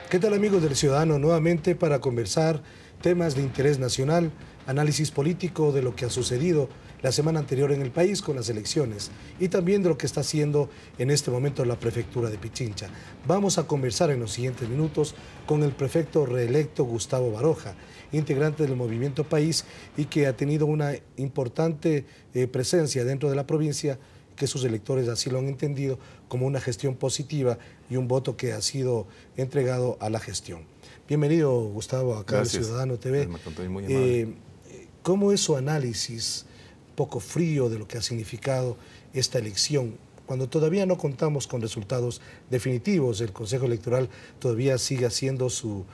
¿Qué tal, amigos del Ciudadano? Nuevamente para conversar temas de interés nacional, análisis político de lo que ha sucedido la semana anterior en el país con las elecciones y también de lo que está haciendo en este momento la prefectura de Pichincha. Vamos a conversar en los siguientes minutos con el prefecto reelecto Gustavo Baroja, integrante del Movimiento País y que ha tenido una importante presencia dentro de la provincia, que sus electores así lo han entendido como una gestión positiva y un voto que ha sido entregado a la gestión. Bienvenido, Gustavo, acá al Ciudadano TV. Muy amable. ¿Cómo es su análisis poco frío de lo que ha significado esta elección? Cuando todavía no contamos con resultados definitivos, el Consejo Electoral todavía sigue haciendo su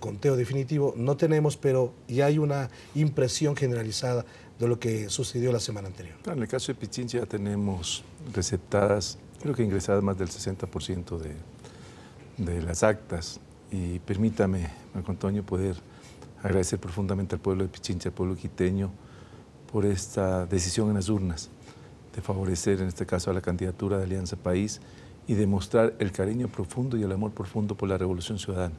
conteo definitivo, no tenemos, pero ya hay una impresión generalizada de lo que sucedió la semana anterior. En el caso de Pichincha ya tenemos receptadas, creo que ingresadas más del 60% de las actas. Y permítame, Marco Antonio, poder agradecer profundamente al pueblo de Pichincha, al pueblo quiteño, por esta decisión en las urnas de favorecer, en este caso, a la candidatura de Alianza País y demostrar el cariño profundo y el amor profundo por la Revolución Ciudadana.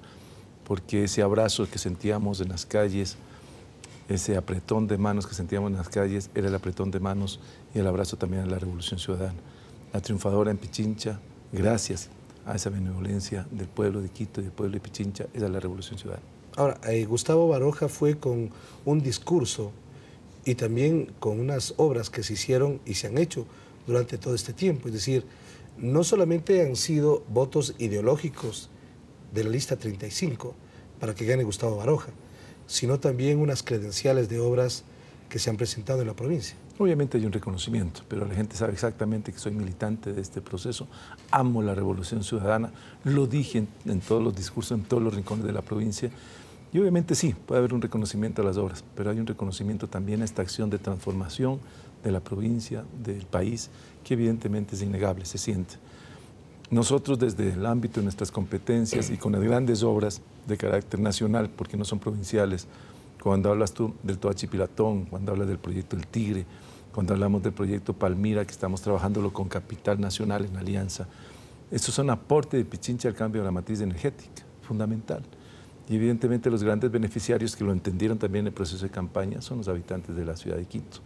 Porque ese abrazo que sentíamos en las calles, ese apretón de manos que sentíamos en las calles, era el apretón de manos y el abrazo también a la Revolución Ciudadana. La triunfadora en Pichincha, gracias a esa benevolencia del pueblo de Quito y del pueblo de Pichincha, es la Revolución Ciudadana. Ahora, Gustavo Baroja fue con un discurso y también con unas obras que se hicieron y se han hecho durante todo este tiempo. Es decir, no solamente han sido votos ideológicos de la lista 35 para que gane Gustavo Baroja, sino también unas credenciales de obras que se han presentado en la provincia. Obviamente hay un reconocimiento, pero la gente sabe exactamente que soy militante de este proceso, amo la Revolución Ciudadana, lo dije en todos los discursos, en todos los rincones de la provincia, y obviamente sí, puede haber un reconocimiento a las obras, pero hay un reconocimiento también a esta acción de transformación de la provincia, del país, que evidentemente es innegable, se siente. Nosotros desde el ámbito de nuestras competencias y con las grandes obras de carácter nacional, porque no son provinciales, cuando hablas tú del Toachi Pilatón, cuando hablas del proyecto El Tigre, cuando hablamos del proyecto Palmira, que estamos trabajándolo con Capital Nacional en alianza, estos son aportes de Pichincha al cambio de la matriz energética, fundamental. Y evidentemente los grandes beneficiarios que lo entendieron también en el proceso de campaña son los habitantes de la ciudad de Quito.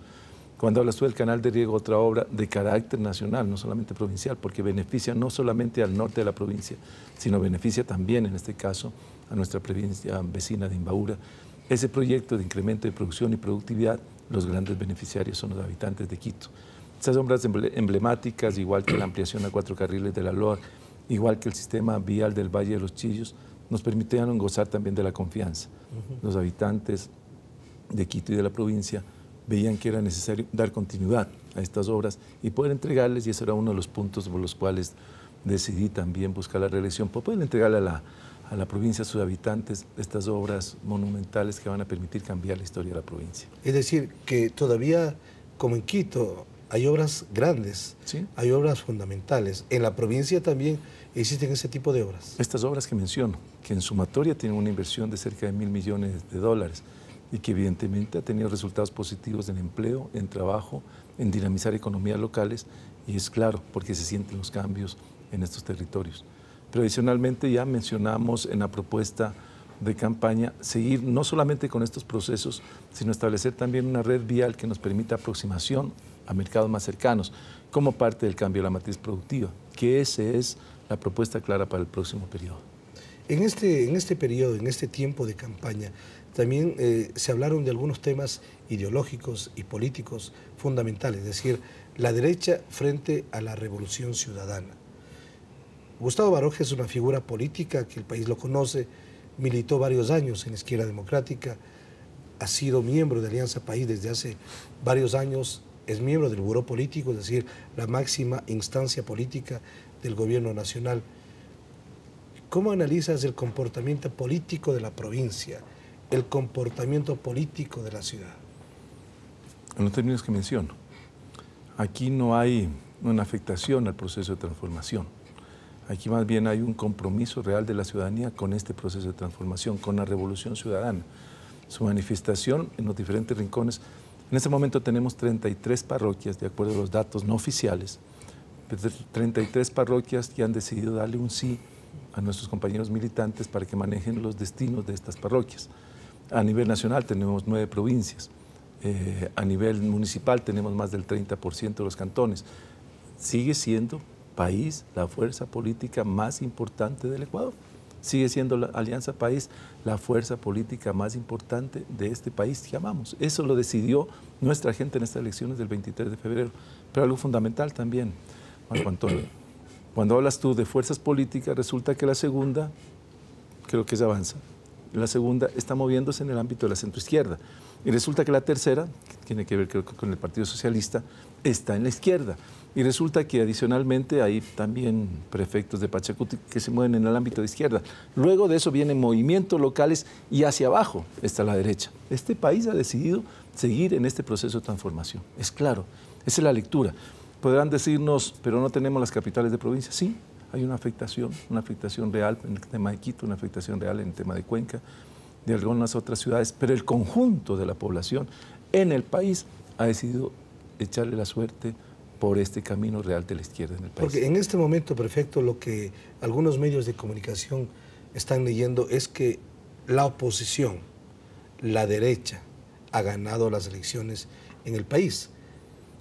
Cuando hablas tú del canal de riego, otra obra de carácter nacional, no solamente provincial, porque beneficia no solamente al norte de la provincia, sino beneficia también, en este caso, a nuestra provincia vecina de Imbabura. Ese proyecto de incremento de producción y productividad, los grandes beneficiarios son los habitantes de Quito. Esas obras emblemáticas, igual que la ampliación a 4 carriles de la LOA, igual que el sistema vial del Valle de los Chillos, nos permitieron gozar también de la confianza. Los habitantes de Quito y de la provincia veían que era necesario dar continuidad a estas obras y poder entregarles, y ese era uno de los puntos por los cuales decidí también buscar la reelección, para poder entregarle a la provincia, a sus habitantes, estas obras monumentales que van a permitir cambiar la historia de la provincia. Es decir, que todavía, como en Quito, hay obras grandes, ¿sí? Hay obras fundamentales. En la provincia también existen ese tipo de obras. Estas obras que menciono, que en sumatoria tienen una inversión de cerca de $1.000 millones y que evidentemente ha tenido resultados positivos en empleo, en trabajo, en dinamizar economías locales, y es claro, porque se sienten los cambios en estos territorios. Pero adicionalmente ya mencionamos en la propuesta de campaña seguir no solamente con estos procesos, sino establecer también una red vial que nos permita aproximación a mercados más cercanos, como parte del cambio de la matriz productiva, que esa es la propuesta clara para el próximo periodo. En este periodo, en este tiempo de campaña, también se hablaron de algunos temas ideológicos y políticos fundamentales, es decir, la derecha frente a la Revolución Ciudadana. Gustavo Baroja es una figura política que el país lo conoce, militó varios años en la Izquierda Democrática, ha sido miembro de Alianza País desde hace varios años, es miembro del Buró Político, es decir, la máxima instancia política del gobierno nacional. ¿Cómo analizas el comportamiento político de la provincia, el comportamiento político de la ciudad? En los términos que menciono, aquí no hay una afectación al proceso de transformación. Aquí más bien hay un compromiso real de la ciudadanía con este proceso de transformación, con la Revolución Ciudadana. Su manifestación en los diferentes rincones. En este momento tenemos 33 parroquias, de acuerdo a los datos no oficiales, 33 parroquias que han decidido darle un sí a nuestros compañeros militantes para que manejen los destinos de estas parroquias. A nivel nacional tenemos 9 provincias, a nivel municipal tenemos más del 30% de los cantones. Sigue siendo país la fuerza política más importante del Ecuador. Sigue siendo la Alianza País la fuerza política más importante de este país que amamos. Eso lo decidió nuestra gente en estas elecciones del 23 de febrero. Pero algo fundamental también, Marco Antonio. Cuando hablas tú de fuerzas políticas, resulta que la segunda, creo que es Avanza, la segunda está moviéndose en el ámbito de la centroizquierda. Y resulta que la tercera, que tiene que ver creo que con el Partido Socialista, está en la izquierda. Y resulta que adicionalmente hay también prefectos de Pachacuti que se mueven en el ámbito de izquierda. Luego de eso vienen movimientos locales y hacia abajo está la derecha. Este país ha decidido seguir en este proceso de transformación. Es claro, esa es la lectura. Podrán decirnos, pero no tenemos las capitales de provincia. Sí, hay una afectación real en el tema de Quito, una afectación real en el tema de Cuenca, de algunas otras ciudades, pero el conjunto de la población en el país ha decidido echarle la suerte por este camino real de la izquierda en el país. Porque en este momento, prefecto, lo que algunos medios de comunicación están leyendo es que la oposición, la derecha, ha ganado las elecciones en el país.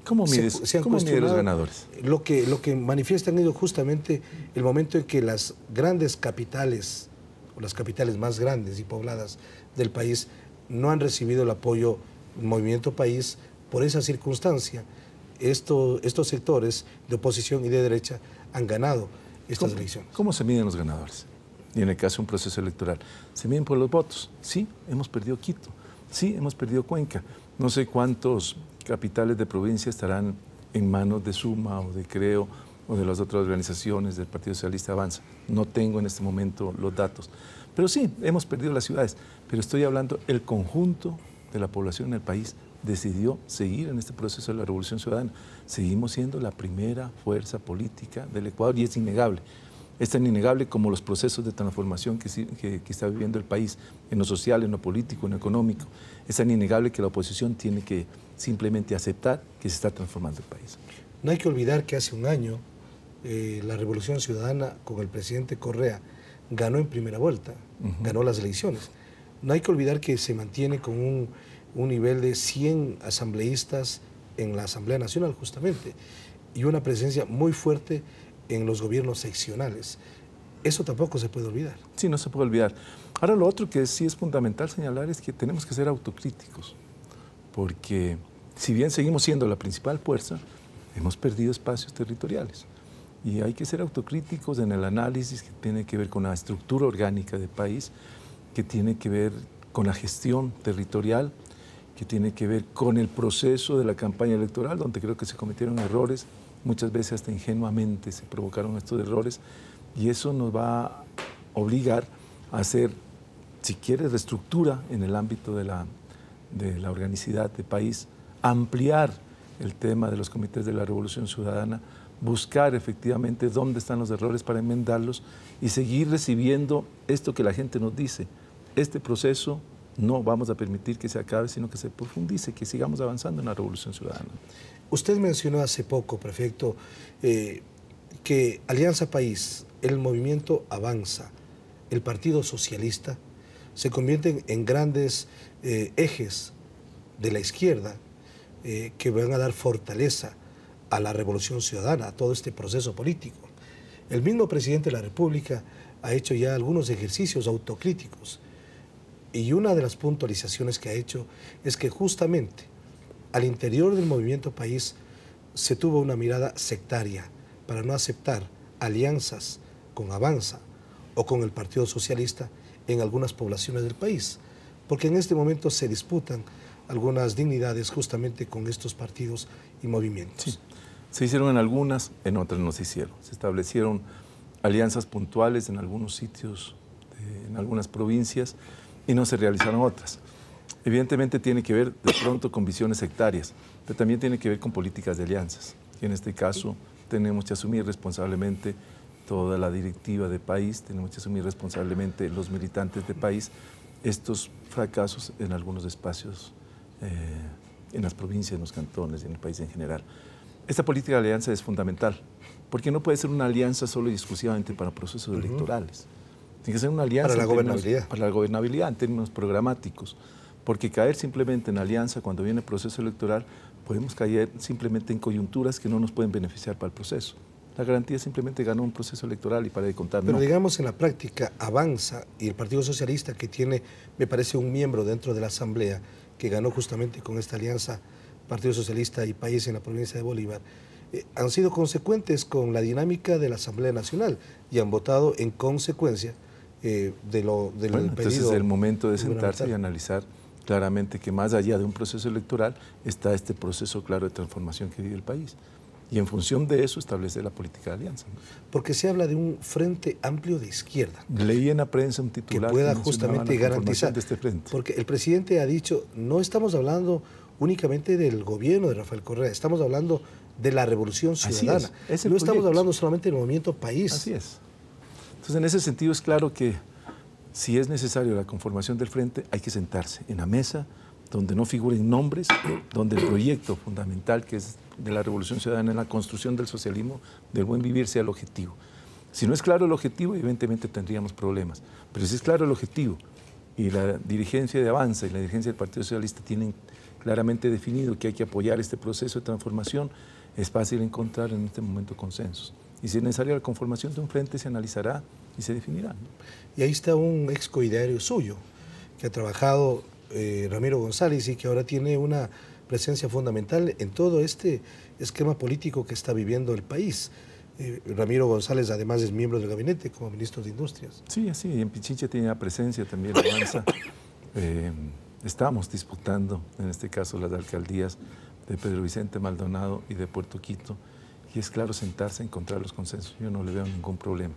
¿Cómo mides los ganadores? Lo que manifiestan ellos justamente el momento en que las grandes capitales, o las capitales más grandes y pobladas del país, no han recibido el apoyo del Movimiento País por esa circunstancia. Estos sectores de oposición y de derecha han ganado estas elecciones. ¿Cómo se miden los ganadores? Y en el caso de un proceso electoral, se miden por los votos. Sí, hemos perdido Quito. Sí, hemos perdido Cuenca. No sé cuántos capitales de provincia estarán en manos de Suma o de Creo o de las otras organizaciones del Partido Socialista Avanza. No tengo en este momento los datos. Pero sí, hemos perdido las ciudades. Pero estoy hablando el conjunto de la población en el país decidió seguir en este proceso de la Revolución Ciudadana. Seguimos siendo la primera fuerza política del Ecuador y es innegable. Es tan innegable como los procesos de transformación que está viviendo el país en lo social, en lo político, en lo económico. Es tan innegable que la oposición tiene que simplemente aceptar que se está transformando el país. No hay que olvidar que hace un año la Revolución Ciudadana con el presidente Correa ganó en primera vuelta, ganó las elecciones. No hay que olvidar que se mantiene con un nivel de 100 asambleístas en la Asamblea Nacional justamente y una presencia muy fuerte en los gobiernos seccionales. Eso tampoco se puede olvidar. Sí, no se puede olvidar. Ahora lo otro que sí es fundamental señalar es que tenemos que ser autocríticos, porque si bien seguimos siendo la principal fuerza, hemos perdido espacios territoriales. Y hay que ser autocríticos en el análisis que tiene que ver con la estructura orgánica del país, que tiene que ver con la gestión territorial, que tiene que ver con el proceso de la campaña electoral, donde creo que se cometieron errores, muchas veces hasta ingenuamente se provocaron estos errores, y eso nos va a obligar a hacer, si quiere, reestructura en el ámbito de la organicidad del país, ampliar el tema de los comités de la Revolución Ciudadana, buscar efectivamente dónde están los errores para enmendarlos y seguir recibiendo esto que la gente nos dice. Este proceso no vamos a permitir que se acabe, sino que se profundice, que sigamos avanzando en la Revolución Ciudadana. Usted mencionó hace poco, prefecto, que Alianza País, el movimiento Avanza, el Partido Socialista, se convierten en grandes ejes de la izquierda que van a dar fortaleza a la Revolución Ciudadana, a todo este proceso político. El mismo presidente de la República ha hecho ya algunos ejercicios autocríticos y una de las puntualizaciones que ha hecho es que justamente al interior del movimiento País se tuvo una mirada sectaria para no aceptar alianzas con Avanza o con el Partido Socialista en algunas poblaciones del país, porque en este momento se disputan algunas dignidades justamente con estos partidos y movimientos. Sí. Se hicieron en algunas, en otras no se hicieron. Se establecieron alianzas puntuales en algunos sitios, en algunas provincias, y no se realizaron otras. Evidentemente tiene que ver de pronto con visiones sectarias, pero también tiene que ver con políticas de alianzas. Y en este caso tenemos que asumir responsablemente toda la directiva de país, tenemos que asumir responsablemente los militantes de país estos fracasos en algunos espacios, en las provincias, en los cantones, en el país en general. Esta política de alianza es fundamental, porque no puede ser una alianza solo y exclusivamente para procesos electorales. Tiene que ser una alianza para la gobernabilidad. Para la gobernabilidad en términos programáticos, porque caer simplemente en alianza cuando viene el proceso electoral, podemos caer simplemente en coyunturas que no nos pueden beneficiar para el proceso. La garantía simplemente ganó un proceso electoral y para de contar. Pero no. digamos en la práctica Avanza y el Partido Socialista, que tiene, me parece, un miembro dentro de la Asamblea que ganó justamente con esta alianza Partido Socialista y País en la provincia de Bolívar, han sido consecuentes con la dinámica de la Asamblea Nacional y han votado en consecuencia del bueno, pedido. entonces es el momento de sentarse y analizar claramente que más allá de un proceso electoral está este proceso claro de transformación que vive el país. Y en función de eso establecer la política de alianza. Porque se habla de un frente amplio de izquierda. Leí en la prensa un titular que pueda justamente garantizar. De este frente. Porque el presidente ha dicho, no estamos hablando únicamente del gobierno de Rafael Correa, estamos hablando de la revolución ciudadana. No estamos hablando solamente del movimiento país. Así es. Entonces, en ese sentido es claro que si es necesario la conformación del frente, hay que sentarse en la mesa donde no figuren nombres, donde el proyecto fundamental que es de la revolución ciudadana en la construcción del socialismo, del buen vivir, sea el objetivo. Si no es claro el objetivo, evidentemente tendríamos problemas. Pero si es claro el objetivo y la dirigencia de Avanza y la dirigencia del Partido Socialista tienen claramente definido que hay que apoyar este proceso de transformación, es fácil encontrar en este momento consensos. Y si es necesaria la conformación de un frente, se analizará y se definirá, ¿no? Y ahí está un ex coideario suyo, que ha trabajado, Ramiro González, y que ahora tiene una presencia fundamental en todo este esquema político que está viviendo el país. Ramiro González además es miembro del gabinete como ministro de Industrias. Sí, así, en Pichincha tenía presencia también Avanza. Estamos disputando, en este caso, las alcaldías de Pedro Vicente Maldonado y de Puerto Quito, y es claro sentarse, encontrar los consensos. Yo no le veo ningún problema.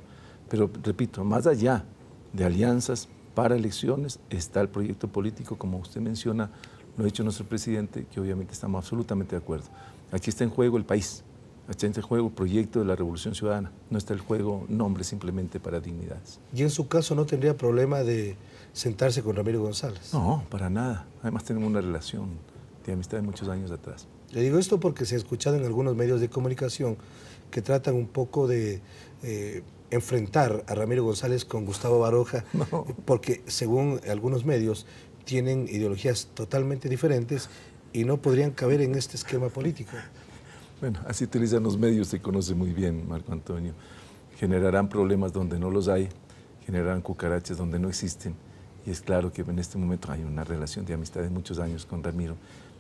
Pero, repito, más allá de alianzas para elecciones, está el proyecto político, como usted menciona, lo ha dicho nuestro presidente, que obviamente estamos absolutamente de acuerdo. Aquí está en juego el país, aquí está en juego el proyecto de la Revolución Ciudadana, no está en juego nombre simplemente para dignidades. ¿Y en su caso no tendría problema de sentarse con Ramiro González? No, para nada. Además tenemos una relación de amistad de muchos años atrás. Le digo esto porque se ha escuchado en algunos medios de comunicación que tratan un poco de enfrentar a Ramiro González con Gustavo Baroja, no. Porque según algunos medios tienen ideologías totalmente diferentes y no podrían caber en este esquema político. Bueno, así utilizan los medios, se conoce muy bien, Marco Antonio. Generarán problemas donde no los hay, generarán cucarachas donde no existen. Y es claro que en este momento hay una relación de amistad de muchos años con Ramiro.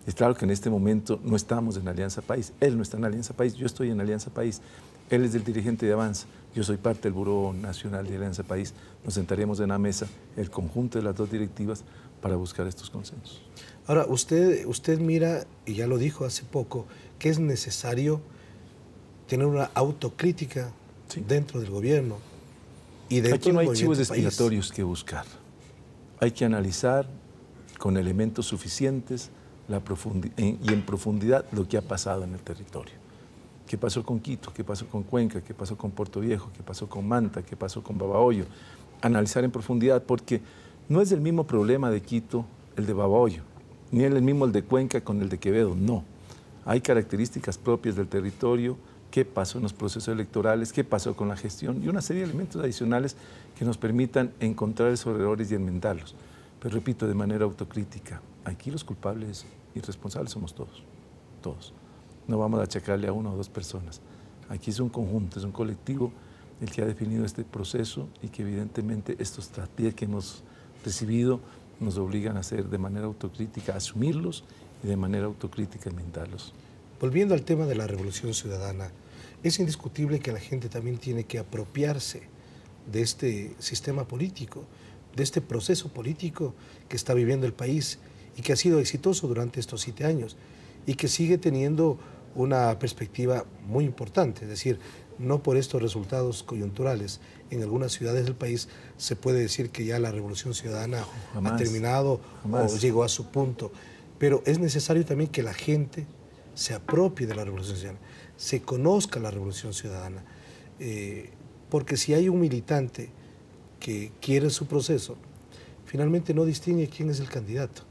Es claro que en este momento no estamos en Alianza País. Él no está en Alianza País, yo estoy en Alianza País. Él es el dirigente de Avanza, yo soy parte del Buró Nacional de Alianza País. Nos sentaremos en la mesa, el conjunto de las dos directivas, para buscar estos consensos. Ahora, usted mira, y ya lo dijo hace poco, que es necesario tener una autocrítica dentro del gobierno y dentro Aquí no del hay chivos país. expiatorios que buscar. Hay que analizar con elementos suficientes y en profundidad lo que ha pasado en el territorio. ¿Qué pasó con Quito? ¿Qué pasó con Cuenca? ¿Qué pasó con Puerto Viejo? ¿Qué pasó con Manta? ¿Qué pasó con Babahoyo? Analizar en profundidad, porque no es el mismo problema de Quito el de Babahoyo, ni es el mismo el de Cuenca con el de Quevedo, no. Hay características propias del territorio, qué pasó en los procesos electorales, qué pasó con la gestión y una serie de elementos adicionales que nos permitan encontrar esos errores y enmendarlos. Pero repito, de manera autocrítica, aquí los culpables y responsables somos todos, todos. No vamos a achacarle a una o dos personas. Aquí es un conjunto, es un colectivo el que ha definido este proceso y que evidentemente estos traspiés que hemos recibido nos obligan a hacer de manera autocrítica, a asumirlos y de manera autocrítica enmendarlos. Volviendo al tema de la revolución ciudadana, es indiscutible que la gente también tiene que apropiarse de este sistema político, de este proceso político que está viviendo el país y que ha sido exitoso durante estos 7 años y que sigue teniendo una perspectiva muy importante, es decir, no por estos resultados coyunturales en algunas ciudades del país se puede decir que ya la revolución ciudadana ha terminado o llegó a su punto, pero es necesario también que la gente se apropie de la revolución ciudadana, se conozca la revolución ciudadana, porque si hay un militante que quiere su proceso, finalmente no distingue quién es el candidato,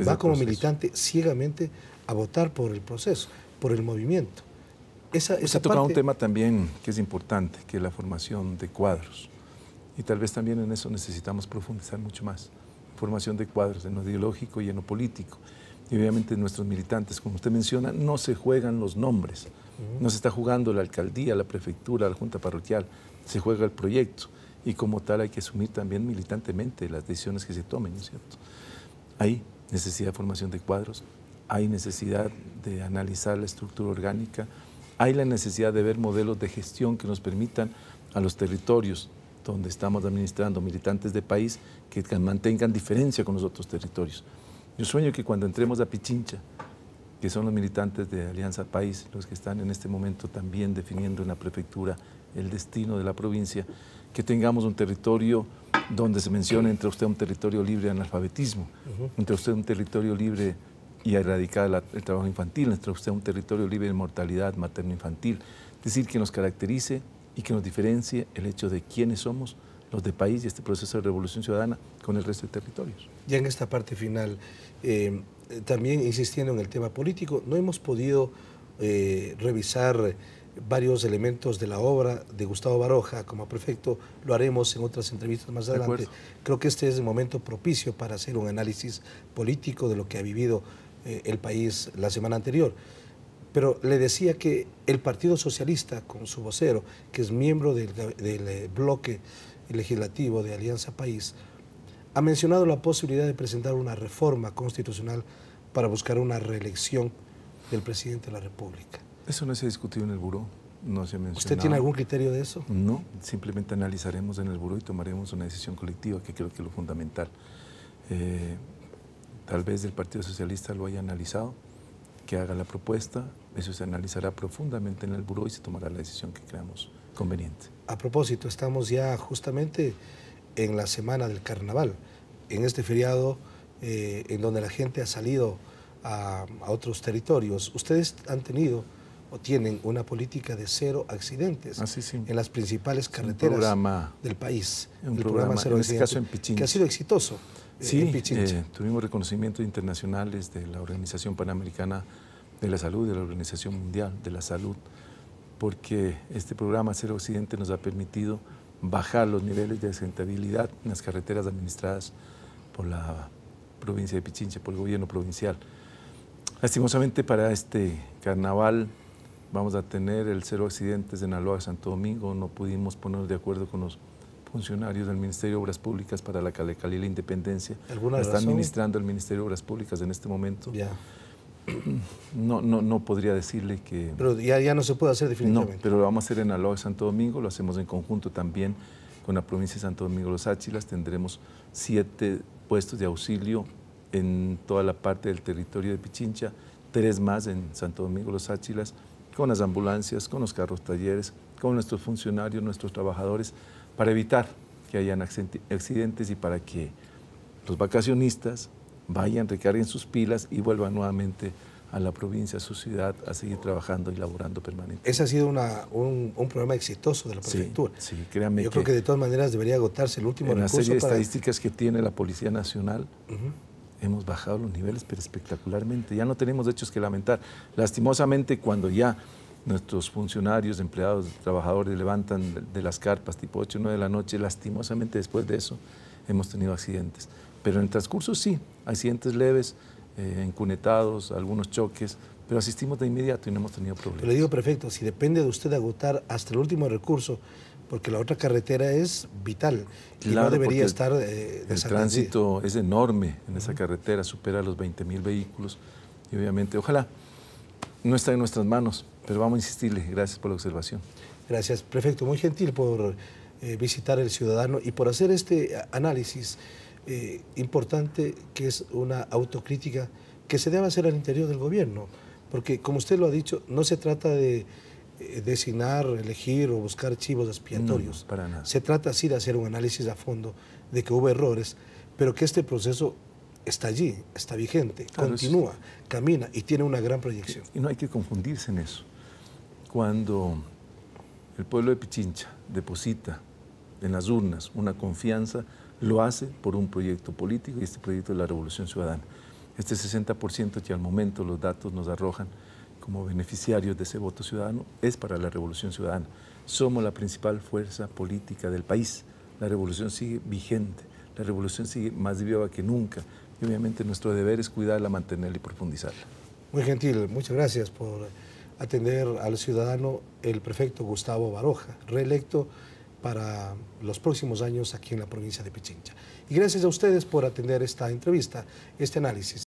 va como militante ciegamente a votar por el proceso, por el movimiento. Usted toca un tema también que es importante, que es la formación de cuadros. Y tal vez también en eso necesitamos profundizar mucho más. Formación de cuadros en lo ideológico y en lo político. Y obviamente nuestros militantes, como usted menciona, no se juegan los nombres. No se está jugando la alcaldía, la prefectura, la junta parroquial. Se juega el proyecto. Y como tal hay que asumir también militantemente las decisiones que se tomen, ¿no es cierto? Hay necesidad de formación de cuadros, hay necesidad de analizar la estructura orgánica, hay la necesidad de ver modelos de gestión que nos permitan a los territorios donde estamos administrando militantes de país que mantengan diferencia con los otros territorios. Yo sueño que cuando entremos a Pichincha, que son los militantes de Alianza País, los que están en este momento también definiendo en la prefectura el destino de la provincia, que tengamos un territorio donde se mencione entre usted un territorio libre de analfabetismo, entre usted un territorio libre y erradicar el trabajo infantil, entre usted un territorio libre de mortalidad materno-infantil. Es decir, que nos caracterice y que nos diferencie el hecho de quiénes somos los de país y este proceso de revolución ciudadana con el resto de territorios. Ya en esta parte final, también insistiendo en el tema político, no hemos podido revisar varios elementos de la obra de Gustavo Baroja como prefecto. Lo haremos en otras entrevistas más adelante. Creo que este es el momento propicio para hacer un análisis político de lo que ha vivido el país la semana anterior. Pero le decía que el Partido Socialista, con su vocero, que es miembro del bloque legislativo de Alianza País, ha mencionado la posibilidad de presentar una reforma constitucional para buscar una reelección del presidente de la República. Eso no se ha discutido en el buró, no se ha mencionado. ¿Usted tiene algún criterio de eso? No, simplemente analizaremos en el buró y tomaremos una decisión colectiva, que creo que es lo fundamental. Tal vez el Partido Socialista lo haya analizado, que haga la propuesta, eso se analizará profundamente en el buró y se tomará la decisión que creamos conveniente. A propósito, estamos ya justamente en la semana del carnaval, en este feriado en donde la gente ha salido a otros territorios. Ustedes han tenido o tienen una política de 0 accidentes en las principales carreteras del país. El programa Cero Accidentes, en este caso en Pichincha, que ha sido exitoso. Sí, tuvimos reconocimientos internacionales de la Organización Panamericana de la Salud, de la Organización Mundial de la Salud, porque este programa Cero Accidente nos ha permitido bajar los niveles de accidentabilidad en las carreteras administradas por la provincia de Pichincha, por el gobierno provincial. Lastimosamente para este carnaval vamos a tener el 0 accidentes en Aloa, Santo Domingo. No pudimos ponernos de acuerdo con los funcionarios del Ministerio de Obras Públicas para la Calidad y la Independencia. ¿Alguna razón? Está administrando el Ministerio de Obras Públicas en este momento. Ya. No podría decirle que... Pero ya no se puede hacer definitivamente. No, pero lo vamos a hacer en Aloa, Santo Domingo, lo hacemos en conjunto también con la provincia de Santo Domingo Los Áchilas. Tendremos 7 puestos de auxilio en toda la parte del territorio de Pichincha, 3 más en Santo Domingo Los Áchilas, con las ambulancias, con los carros talleres, con nuestros funcionarios, nuestros trabajadores, para evitar que hayan accidentes y para que los vacacionistas vayan, recarguen sus pilas y vuelvan nuevamente a la provincia, a su ciudad, a seguir trabajando y laborando permanentemente. Ese ha sido un programa exitoso de la prefectura. Sí, créanme. Yo creo que de todas maneras debería agotarse el último recurso. En la serie de estadísticas que tiene la Policía Nacional, hemos bajado los niveles, pero espectacularmente. Ya no tenemos hechos que lamentar. Lastimosamente, cuando ya nuestros funcionarios, empleados, trabajadores levantan de las carpas tipo 8 o 9 de la noche, lastimosamente después de eso hemos tenido accidentes. Pero en el transcurso sí, accidentes leves, encunetados, algunos choques, pero asistimos de inmediato y no hemos tenido problemas. Pero le digo, prefecto, si depende de usted agotar hasta el último recurso, porque la otra carretera es vital y claro, no debería estar el tránsito es enorme en esa carretera, supera los 20.000 vehículos y obviamente, ojalá, no está en nuestras manos, pero vamos a insistirle. Gracias por la observación. Gracias, prefecto. Muy gentil por visitar El Ciudadano y por hacer este análisis importante, que es una autocrítica que se debe hacer al interior del gobierno, porque como usted lo ha dicho, no se trata de designar, elegir o buscar chivos expiatorios. No, para nada. Se trata sí de hacer un análisis a fondo de que hubo errores, pero que este proceso está allí, está vigente, claro, continúa, camina y tiene una gran proyección. Y no hay que confundirse en eso. Cuando el pueblo de Pichincha deposita en las urnas una confianza, lo hace por un proyecto político y este proyecto es la Revolución Ciudadana. Este 60% que al momento los datos nos arrojan como beneficiarios de ese voto ciudadano es para la Revolución Ciudadana. Somos la principal fuerza política del país. La revolución sigue vigente, la revolución sigue más viva que nunca y obviamente nuestro deber es cuidarla, mantenerla y profundizarla. Muy gentil, muchas gracias por atender al ciudadano el prefecto Gustavo Baroja, reelecto para los próximos años aquí en la provincia de Pichincha. Y gracias a ustedes por atender esta entrevista, este análisis.